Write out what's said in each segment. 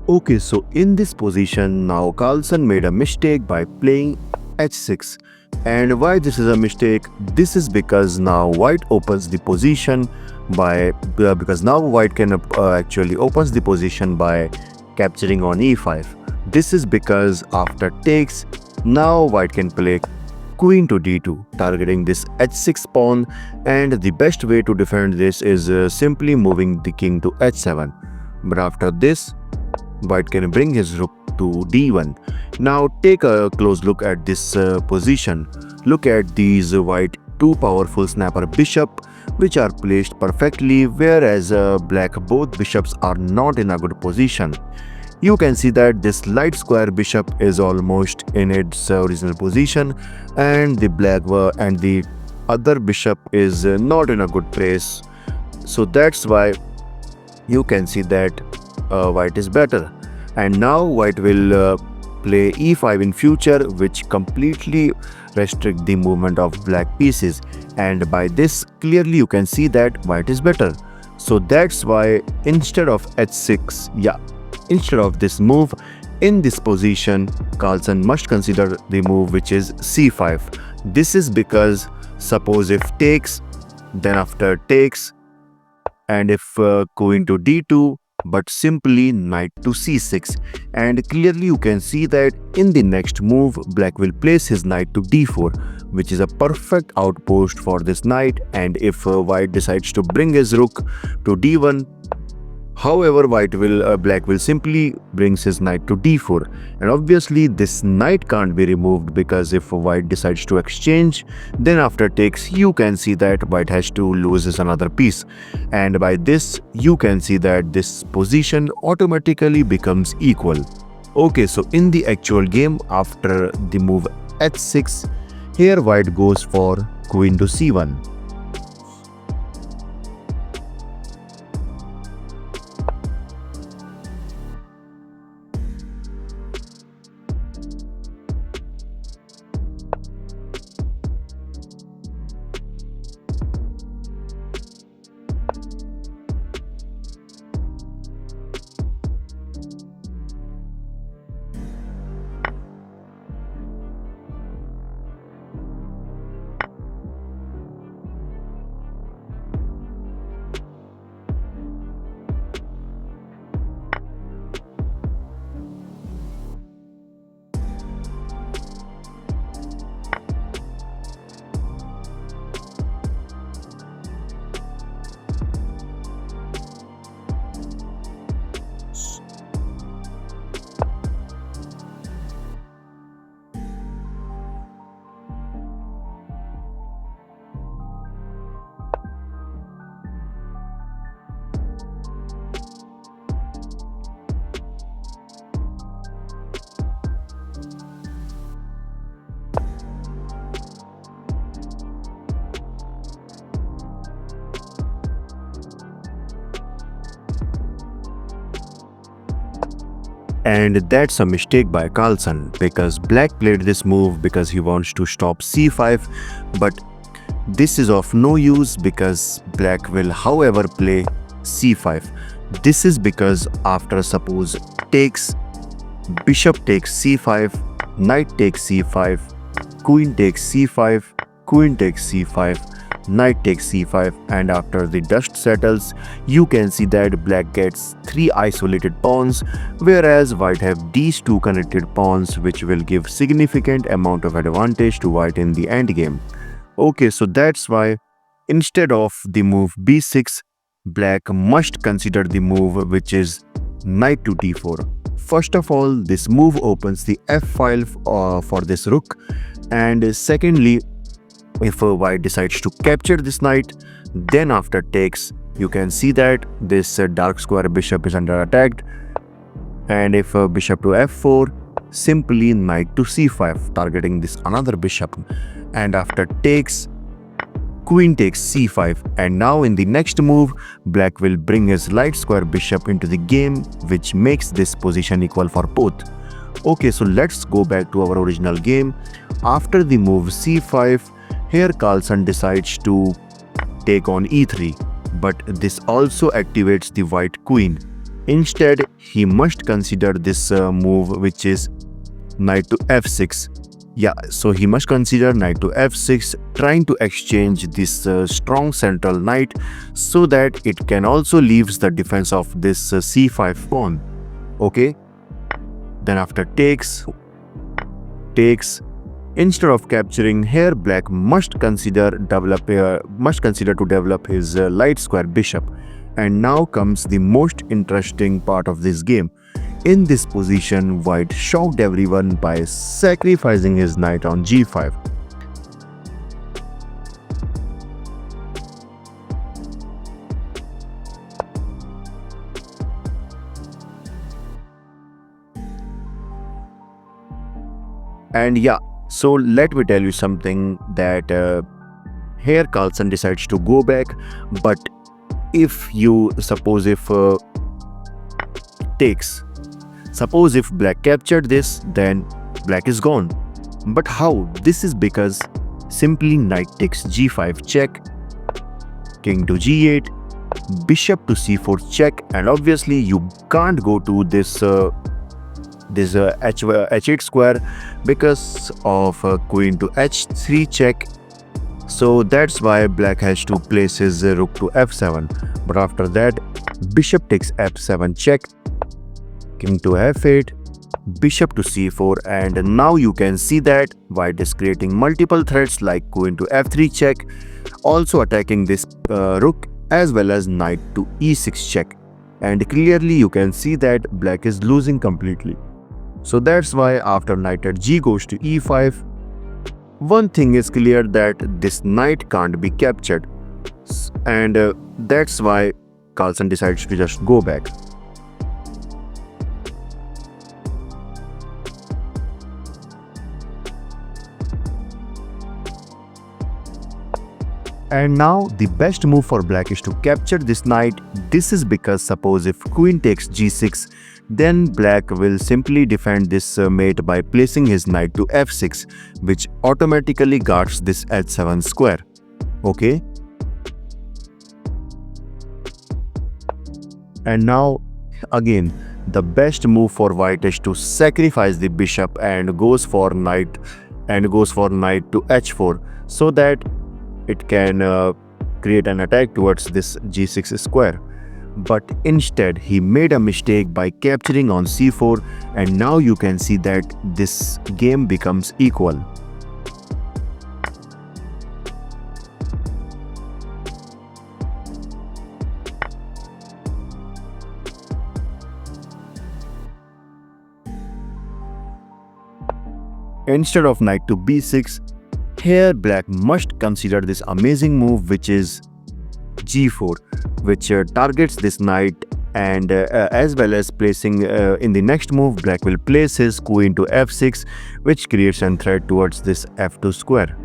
Okay, so in this position, now Carlsen made a mistake by playing h6. And why this is a mistake? This is because now white opens the position by because now white can actually opens the position by capturing on e5. This is because after takes, now white can play queen to d2, targeting this h6 pawn, and the best way to defend this is simply moving the king to h7. But after this, white can bring his rook to d1. Now take a close look at this position. Look at these white two powerful snapper bishop which are placed perfectly, whereas black both bishops are not in a good position. You can see that this light square bishop is almost in its original position, and the black and the other bishop is not in a good place. So that's why you can see that white is better. And now white will play e5 in future, which completely restrict the movement of black pieces, and by this clearly you can see that white is better. So that's why instead of h6, instead of this move in this position, Carlsen must consider the move which is c5. This is because suppose if takes, then after takes, and if queen to d2, but simply knight to c6, and clearly you can see that in the next move black will place his knight to d4, which is a perfect outpost for this knight. And if white decides to bring his rook to d1, however, black will simply brings his knight to d4, and obviously this knight can't be removed, because if white decides to exchange, then after takes you can see that white has to lose his another piece, and by this you can see that this position automatically becomes equal. Okay, so in the actual game, after the move h6, here white goes for queen to c1. And that's a mistake by Carlsen, because black played this move because he wants to stop c5, but this is of no use because black will however play c5. This is because after suppose takes, bishop takes c5, knight takes c5, queen takes c5, queen takes c5, knight takes c5, and after the dust settles, you can see that black gets 3 isolated pawns, whereas white have these 2 connected pawns, which will give significant amount of advantage to white in the endgame. Okay, so that's why instead of the move b6, black must consider the move which is knight to d4. First of all, this move opens the f file for this rook, and secondly, if white decides to capture this knight, then after takes, you can see that this dark square bishop is under attack, and if bishop to f4, simply knight to c5, targeting this another bishop, and after takes, queen takes c5, and now in the next move, black will bring his light square bishop into the game, which makes this position equal for both. Okay, so let's go back to our original game. After the move c5, here Carlsen decides to take on e3, but this also activates the white queen. Instead, he must consider this move, which is knight to f6. Yeah, so he must consider knight to f6, trying to exchange this strong central knight so that it can also leaves the defense of this c5 pawn. Okay, then after takes. Instead of capturing here, black must consider to develop his light square bishop. And now comes the most interesting part of this game. In this position, white shocked everyone by sacrificing his knight on g5. And yeah, so let me tell you something that here Carlsen decides to go back, but if you takes, suppose if black captured this, then black is gone. But how? This is because simply knight takes g5 check, king to g8, bishop to c4 check, and obviously you can't go to this h8 square because of queen to h3 check. So that's why black has to place his rook to f7. But after that, bishop takes f7 check, king to f8, bishop to c4, and now you can see that white is creating multiple threats like queen to f3 check, also attacking this rook, as well as knight to e6 check. And clearly you can see that black is losing completely. So that's why after knight at g goes to e5, one thing is clear, that this knight can't be captured, and that's why Carlsen decides to just go back. And now the best move for black is to capture this knight. This is because suppose if queen takes g6, then black will simply defend this mate by placing his knight to f6, which automatically guards this h7 square. Okay. And now again, the best move for white is to sacrifice the bishop and goes for knight to h4, so that it can create an attack towards this g6 square. But instead he made a mistake by capturing on c4, and now you can see that this game becomes equal. Instead of knight to b6, here black must consider this amazing move, which is g4, which targets this knight, and as well as placing in the next move, black will place his queen to f6, which creates a threat towards this f2 square.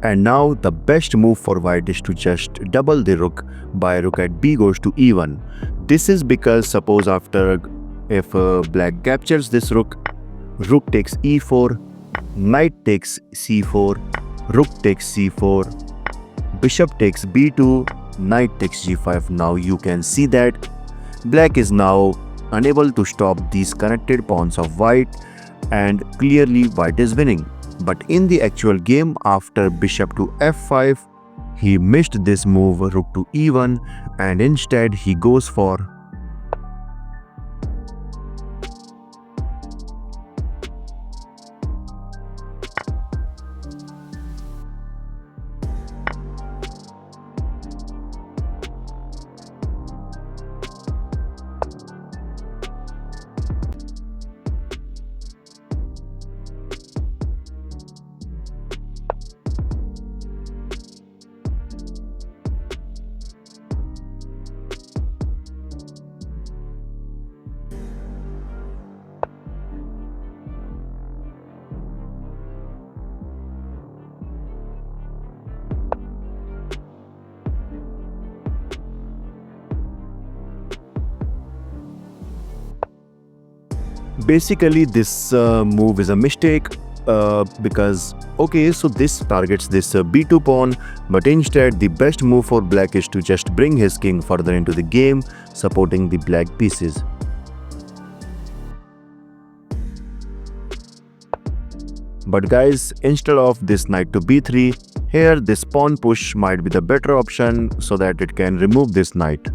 And now the best move for white is to just double the rook by rook at b goes to e1. This is because suppose if black captures this rook, rook takes e4, knight takes c4, rook takes c4, bishop takes b2, knight takes g5. Now you can see that black is now unable to stop these connected pawns of white, and clearly white is winning. But in the actual game, after bishop to f5, he missed this move rook to e1, and instead he goes for Basically, this move is a mistake because okay, so this targets this b2 pawn, but instead the best move for black is to just bring his king further into the game, supporting the black pieces. But guys, instead of this knight to b3, here this pawn push might be the better option so that it can remove this knight.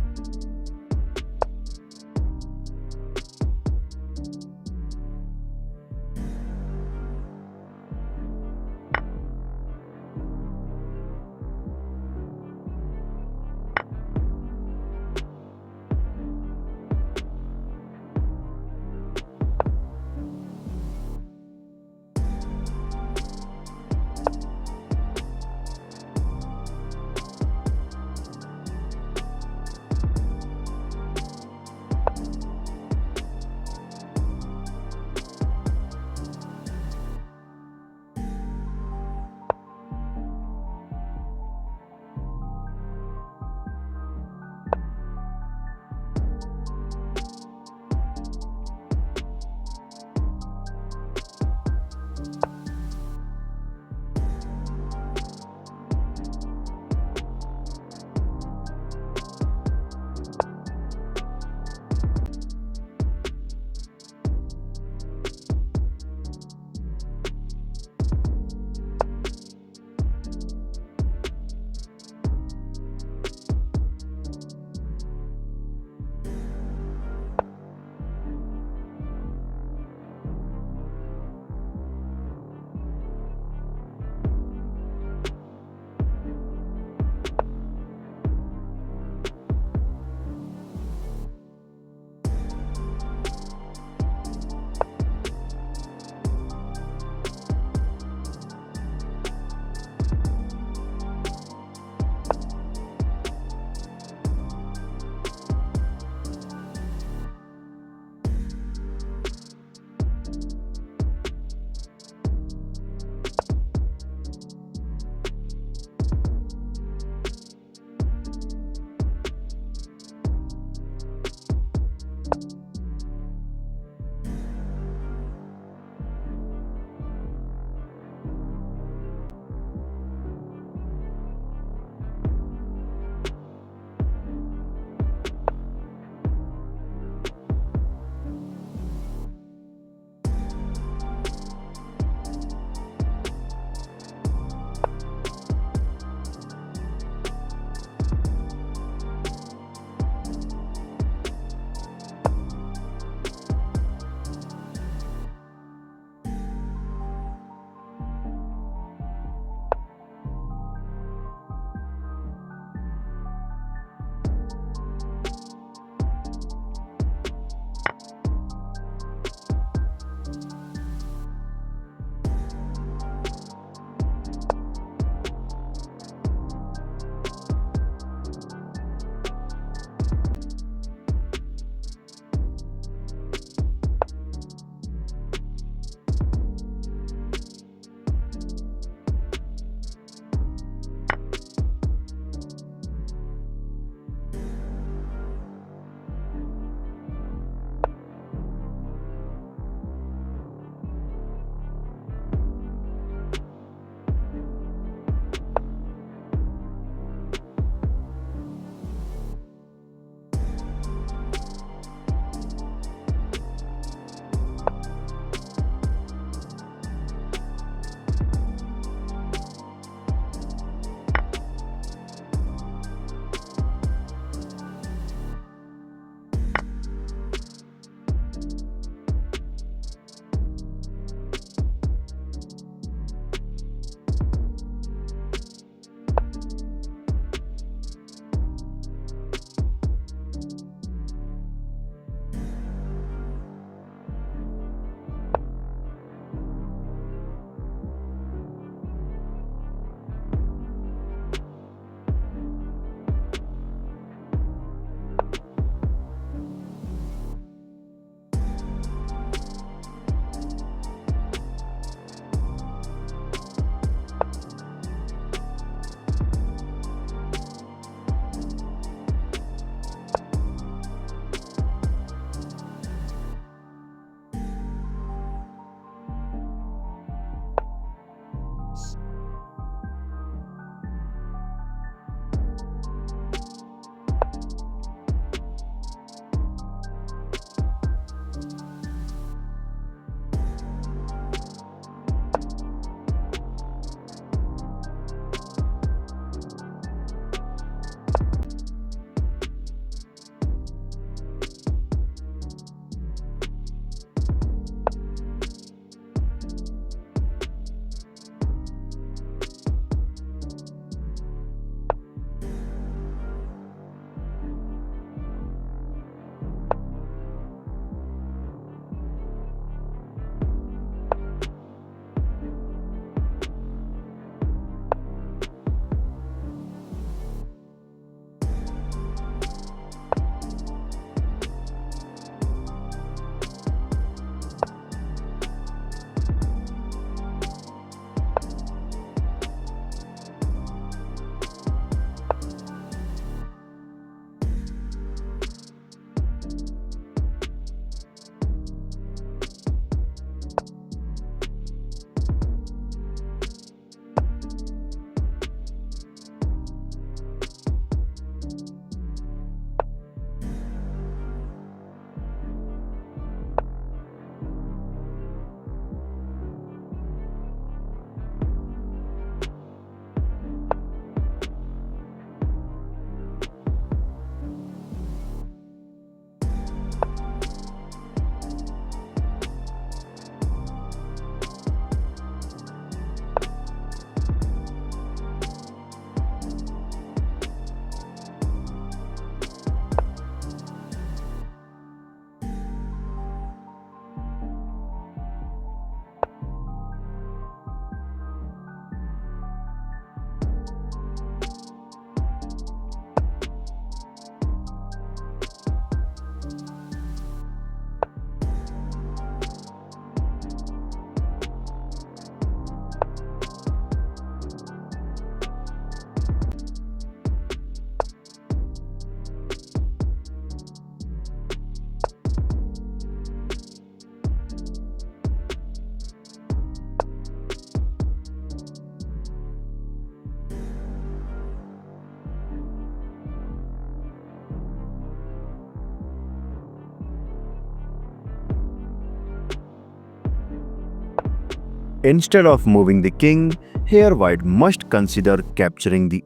Instead of moving the king, here white must consider capturing the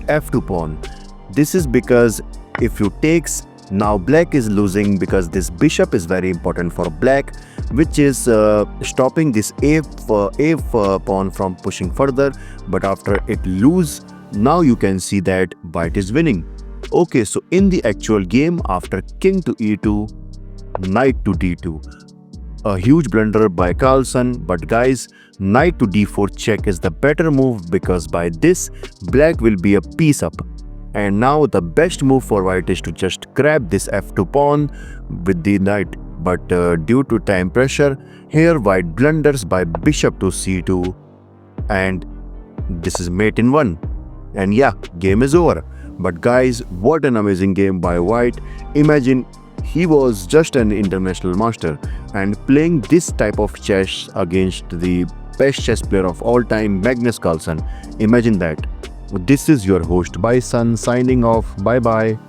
f2 pawn. This is because if you takes, now black is losing because this bishop is very important for black, which is stopping this a pawn from pushing further. But after it lose, now you can see that white is winning. Okay, so in the actual game, after king to e2, knight to d2, a huge blunder by Carlsen, but guys, knight to d4 check is the better move because by this, black will be a piece up. And now the best move for white is to just grab this f2 pawn with the knight. But due to time pressure, here white blunders by bishop to c2, and this is mate in 1. And yeah, game is over. But guys, what an amazing game by white. Imagine he was just an international master and playing this type of chess against the best chess player of all time, Magnus Carlsen. Imagine that. This is your host Bison signing off. Bye bye.